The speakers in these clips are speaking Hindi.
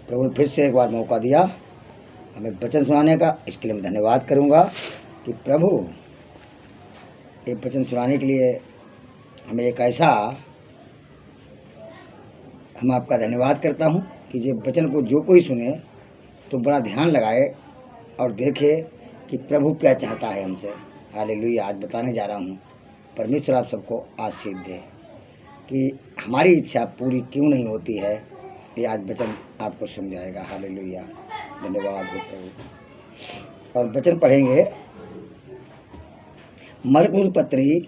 प्रभु ने फिर से एक बार मौका दिया हमें वचन सुनाने का। इसके लिए मैं धन्यवाद करूंगा कि प्रभु ये वचन सुनाने के लिए हमें एक ऐसा, हम आपका धन्यवाद करता हूं कि ये वचन को जो कोई सुने तो बड़ा ध्यान लगाए और देखे कि प्रभु क्या चाहता है हमसे। हालेलुया। आज बताने जा रहा हूँ, परमेश्वर आप सबको आशीष दे कि हमारी इच्छा पूरी क्यों नहीं होती है। ये आज वचन आपको समझाएगा। हालेलुया, धन्यवाद हो प्रभु। और वचन पढ़ेंगे मरकुस पत्री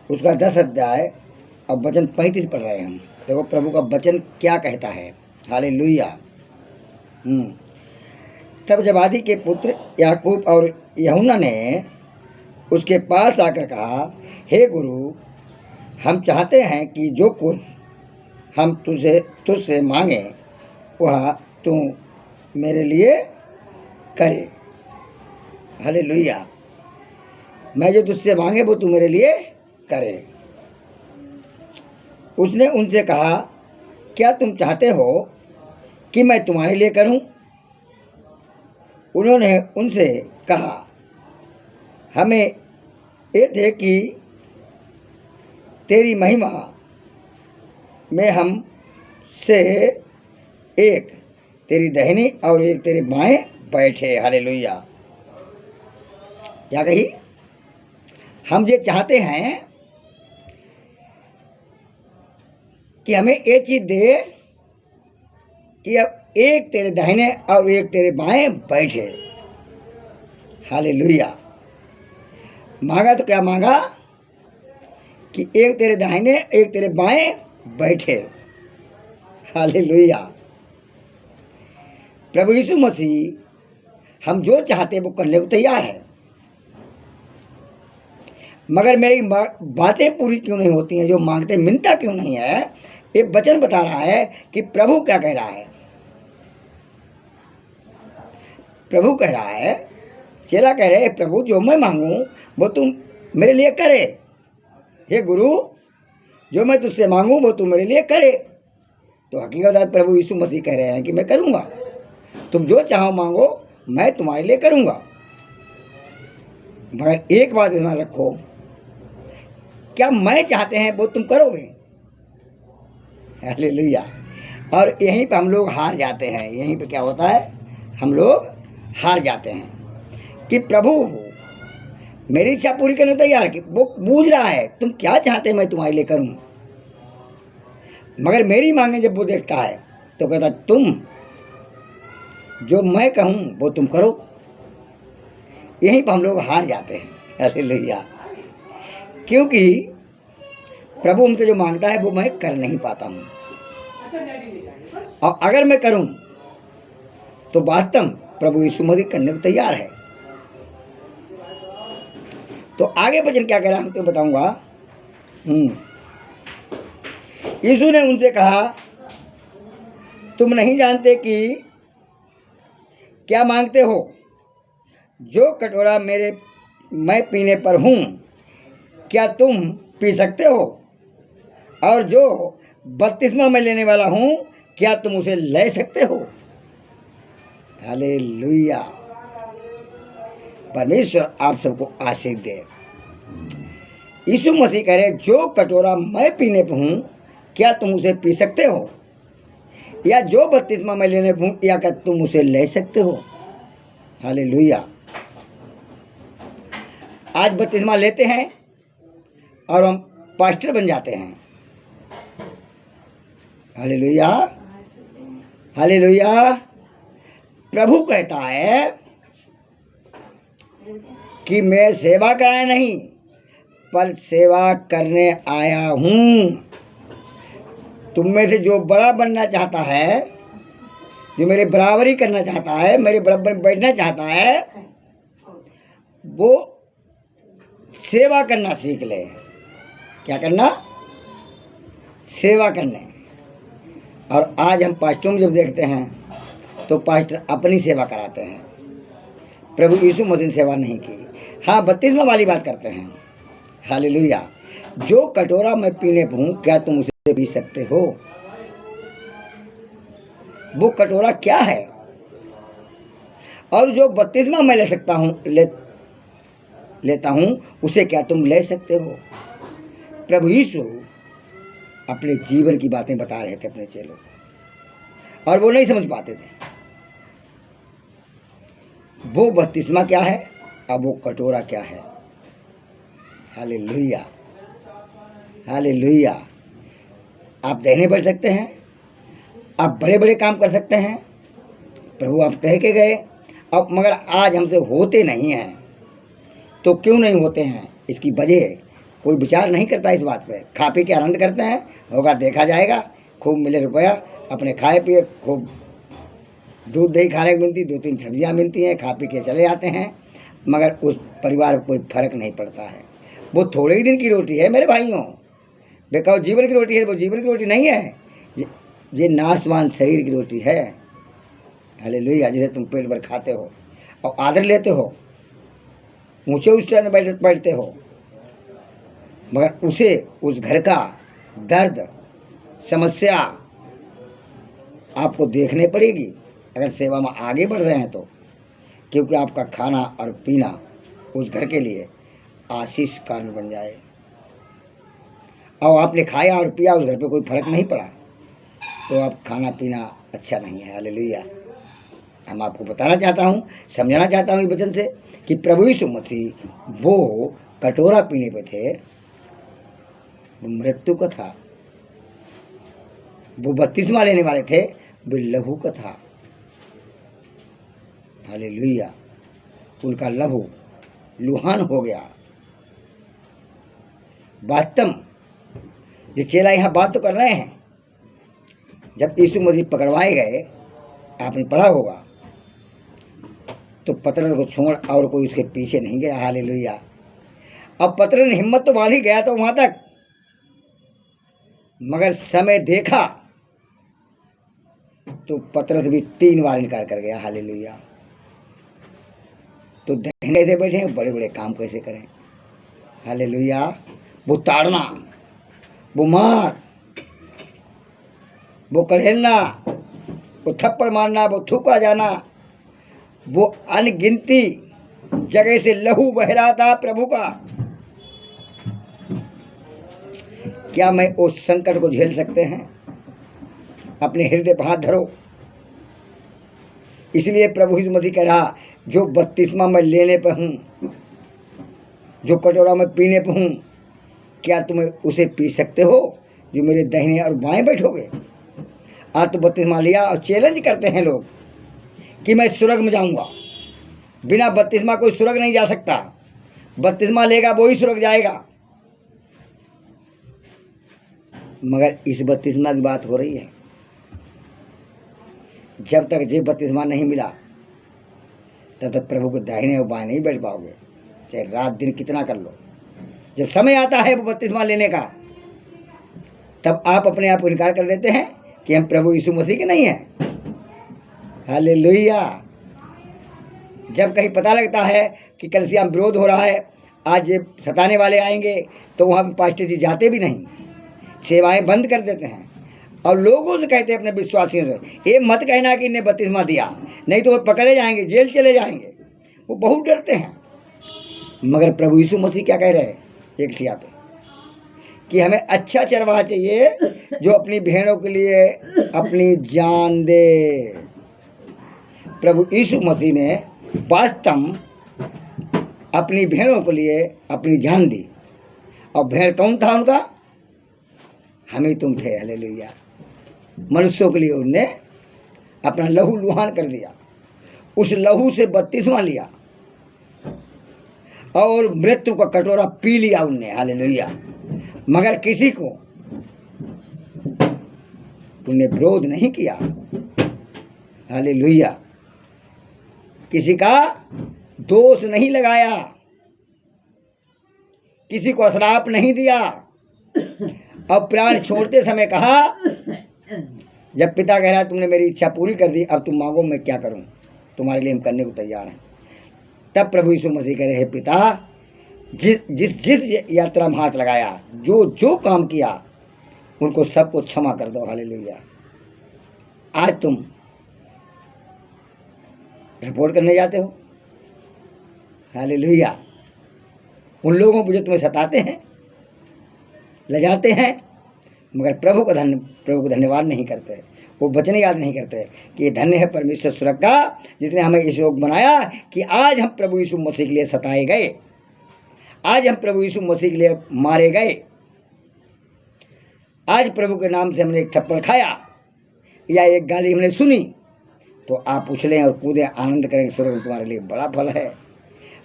उसका 10 अध्याय और वचन 35 पढ़ रहे हैं हम। देखो प्रभु का वचन क्या कहता है। हालेलुया। तब जबादी के पुत्र याकूब और यूहन्ना ने उसके पास आकर कहा, हे गुरु, हम चाहते हैं कि जो कुछ हम तुझसे मांगे वह तू मेरे लिए करे। हालेलुया। मैं जो तुझसे मांगे वो तू मेरे लिए करे। उसने उनसे कहा, क्या तुम चाहते हो कि मैं तुम्हारे लिए करूं? उन्होंने उनसे कहा, हमें ये थे कि तेरी महिमा में हम से एक तेरी दाहिनी और एक तेरे बाएं बैठे। हालेलुया। क्या कही? हम ये चाहते हैं कि हमें ये चीज दे कि अब एक तेरे दाहिने और एक तेरे बाएं बैठे। हालेलुया। मांगा तो क्या मांगा कि एक तेरे दाहिने एक तेरे बाएं बैठे। हालेलुया। प्रभु यीशु मसीह हम जो चाहते हैं वो करने को तैयार है, मगर मेरी बातें पूरी क्यों नहीं होती हैं, जो मांगते मिलता क्यों नहीं है। ये वचन बता रहा है कि प्रभु क्या कह रहा है। प्रभु कह रहा है, चेला कह रहे, प्रभु जो मैं मांगू वो तुम मेरे लिए करे। हे गुरु, जो मैं तुझसे मांगू वो तू मेरे लिए करे। तो हकीकत प्रभु यीशु मसीह कह रहे हैं कि मैं करूंगा। तुम जो चाहो मांगो, मैं तुम्हारे लिए करूंगा। मगर एक बात ध्यान रखो, क्या मैं चाहते हैं वो तुम करोगे। हालेलुया। और यहीं पे हम लोग हार जाते हैं। यहीं पे क्या होता है, हम लोग हार जाते हैं कि प्रभु मेरी इच्छा पूरी करने तैयार की। वो बूझ रहा है तुम क्या चाहते हैं मैं तुम्हारे लिए करूं, मगर मेरी मांगे जब वो देखता है तो कहता तुम जो मैं कहूं वो तुम करो। यहीं पर हम लोग हार जाते हैं। हालेलुया। क्योंकि प्रभु हमसे जो मांगता है वो मैं कर नहीं पाता हूं, और अगर मैं करूं तो वास्तव प्रभु यीशु मसीह करने को तैयार है। तो आगे वचन क्या कह रहा है हम तो बताऊंगा। यीशु ने उनसे कहा, तुम नहीं जानते कि क्या मांगते हो। जो कटोरा मैं पीने पर हूं क्या तुम पी सकते हो, और जो बपतिस्मा मैं लेने वाला हूं क्या तुम उसे ले सकते हो। हालेलुया। परमेश्वर आप सबको आशीष दे। यीशु मसीह कह रहे, जो कटोरा मैं पीने पर हूं क्या तुम उसे पी सकते हो, या जो बपतिस्मा मैं लेने पर हूं या क्या तुम उसे ले सकते हो। हालेलुया। आज बपतिस्मा लेते हैं और हम पास्टर बन जाते हैं। हालेलुया। हालेलुया। प्रभु कहता है कि मैं सेवा कराने नहीं पर सेवा करने आया हूं। तुम में से जो बड़ा बनना चाहता है, जो मेरे बराबरी करना चाहता है, मेरे बराबर बैठना चाहता है, वो सेवा करना सीख ले। क्या करना? सेवा करने। और आज हम पास्टरों में जब देखते हैं तो पास्टर अपनी सेवा कराते हैं, प्रभु यीशु मसीह ने सेवा नहीं की। हाँ, बपतिस्मा वाली बात करते हैं। हालेलुया। जो कटोरा मैं पीने पर हूं क्या तुम उसे पी सकते हो। वो कटोरा क्या है, और जो बपतिस्मा मैं ले सकता हूँ लेता हूँ उसे क्या तुम ले सकते हो। प्रभु यीशु अपने जीवन की बातें बता रहे थे अपने चेलों को, और वो नहीं समझ पाते थे वो बपतिस्मा क्या है अब वो कटोरा क्या है। Hallelujah, hallelujah. आप दहने बढ़ सकते हैं, आप बड़े बड़े काम कर सकते हैं, प्रभु आप कह के गए, अब मगर आज हमसे होते नहीं हैं। तो क्यों नहीं होते हैं, इसकी वजह कोई विचार नहीं करता इस बात पे। खा पी के आनंद करते हैं, होगा देखा जाएगा, खूब मिले रुपया, अपने खाए पिए, खूब दूध दही खाने को मिलती, 2-3 सब्जियाँ मिलती हैं, खा पी के चले जाते हैं, मगर उस परिवार को कोई फर्क नहीं पड़ता है। वो थोड़े ही दिन की रोटी है मेरे भाइयों, बेकाऊ जीवन की रोटी है, वो जीवन की रोटी नहीं है, ये नाशवान शरीर की रोटी है। हालेलुया। जिसे तुम पेट भर खाते हो और आदर लेते हो, ऊंचे ऊंचे बैठते हो, मगर उसे उस घर का दर्द समस्या आपको देखने पड़ेगी अगर सेवा में आगे बढ़ रहे हैं तो, क्योंकि आपका खाना और पीना उस घर के लिए आशीष कारण बन जाए। और आपने खाया और पिया, उस घर पे कोई फर्क नहीं पड़ा, तो आप खाना पीना अच्छा नहीं है। हालेलुया। हम आपको बताना चाहता हूँ, समझाना चाहता हूँ इस वचन से कि प्रभु यीशु मसीह वो कटोरा पीने पे थे, वो मृत्यु का था, वो बपतिस्मा लेने वाले थे, वो लहू का था। हालेलुया। उनका लहू लुहान हो गया। वास्तव ये चेला यहाँ बात तो कर रहे हैं, जब यीशु मसीह पकड़वाए गए, आपने पढ़ा होगा, तो पतरस को छोड़ और कोई उसके पीछे नहीं गया। हालेलुया। अब पतरस ने हिम्मत तो बांध ही गया तो वहां तक, मगर समय देखा तो पतरस भी 3 बार इनकार कर गया। हालेलुया। तो दहने से बैठे बड़े बड़े काम कैसे करें। हालेलुया। वो ताड़ना, वो मार, वो कढ़ेलना, वो थप्पड़ मारना, वो थूका जाना, वो अनगिनती जगह से लहू बह रहा था प्रभु का। क्या मैं उस संकट को झेल सकते हैं? अपने हृदय पर हाथ धरो। इसलिए प्रभु यीशु मसीह कह रहा, जो बपतिस्मा मैं लेने पे हूँ, जो कटोरा में पीने पे हूँ, क्या तुम उसे पी सकते हो जो मेरे दाहिने और बाएं बैठोगे? आज तो बपतिस्मा लिया और चैलेंज करते हैं लोग कि मैं स्वर्ग में जाऊंगा। बिना बपतिस्मा कोई स्वर्ग नहीं जा सकता, बपतिस्मा लेगा वो ही स्वर्ग जाएगा। मगर इस बपतिस्मा की बात हो रही है, जब तक ये बपतिस्मा नहीं मिला तब तक प्रभु को दाहिने और बाएं नहीं बैठ पाओगे, चाहे रात दिन कितना कर लो। जब समय आता है वो बपतिस्मा लेने का, तब आप अपने आप को इनकार कर देते हैं कि हम प्रभु यीशु मसीह के नहीं हैं। हालेलुया। जब कहीं पता लगता है कि कलीसिया में विरोध हो रहा है, आज ये सताने वाले आएंगे, तो वहाँ पे पास्टर जी जाते भी नहीं, सेवाएं बंद कर देते हैं और लोगों से कहते हैं अपने विश्वासियों से, ये मत कहना कि इन्हें बपतिस्मा दिया, नहीं तो वो पकड़े जाएंगे, जेल चले जाएंगे। वो बहुत डरते हैं। मगर प्रभु यीशु मसीह क्या कह रहे हैं एक ठिया पे, कि हमें अच्छा चरवाहा चाहिए जो अपनी भेड़ों के लिए अपनी जान दे। प्रभु यीशु मसीह ने वास्तव अपनी भेड़ों के लिए अपनी जान दी, और भेड़ कौन था उनका? हम ही तुम थे। हालेलुया। मनुष्यों के लिए उनने अपना लहू लुहान कर दिया, उस लहू से बपतिस्मा लिया और मृत्यु का कटोरा पी लिया उनने। हालेलुया। मगर किसी को उन्हें विरोध नहीं किया। हालेलुया। किसी का दोष नहीं लगाया, किसी को श्राप नहीं दिया। अब प्राण छोड़ते समय कहा, जब पिता कह रहा तुमने मेरी इच्छा पूरी कर दी, अब तुम मांगो मैं क्या करूं, तुम्हारे लिए हम करने को तैयार हैं। तब प्रभु यीशु मसीह कह रहे हैं, पिता जिस यात्रा में हाथ लगाया, जो काम किया, उनको सबको क्षमा कर दो। हालेलुया। आज तुम रिपोर्ट करने जाते हो। हालेलुया। उन लोगों को जो तुम्हें सताते हैं, ले जाते हैं, मगर प्रभु को धन्यवाद नहीं करते। वो वचन याद नहीं करते कि धन्य है परमेश्वर स्वर्ग का जिसने हमें इस योग बनाया कि आज हम प्रभु यीशु मसीह के लिए सताए गए, आज हम प्रभु यीशु मसीह के लिए मारे गए, आज प्रभु के नाम से हमने एक थप्पड़ खाया या एक गाली हमने सुनी, तो आप उछलें और कूदें, आनंद करें, स्वर्ग में तुम्हारे लिए बड़ा फल है।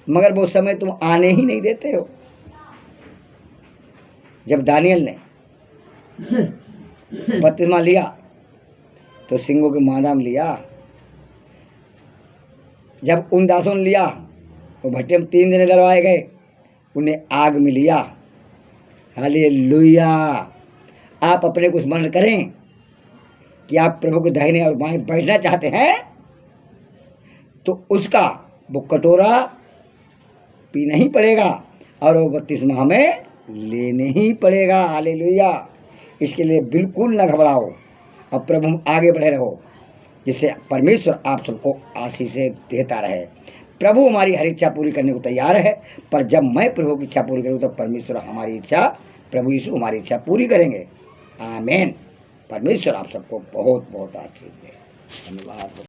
मगर वो समय तुम आने ही नहीं देते हो। जब दानियल ने बपतिस्मा लिया तो सिंहों के मादा में लिया, जब उन दासों ने लिया वो भट्टे में 3 दिन डलवाए गए, उन्हें आग में लिया। हालेलुया। आप अपने को स्मरण करें कि आप प्रभु के दाहिने और बाएं बैठना चाहते हैं तो उसका वो कटोरा पीना ही पड़ेगा और वो बपतिस्मा हमें लेने ही पड़ेगा। हालेलुया। इसके लिए बिल्कुल न घबराओ और प्रभु में आगे बढ़े रहो, जिससे परमेश्वर आप सबको आशीषें देता रहे। प्रभु हमारी हर इच्छा पूरी करने को तैयार है, पर जब मैं प्रभु की इच्छा पूरी करूँ तो परमेश्वर हमारी इच्छा, प्रभु यीशु हमारी इच्छा पूरी करेंगे। आमीन। परमेश्वर आप सबको बहुत बहुत आशीष दे। धन्यवाद।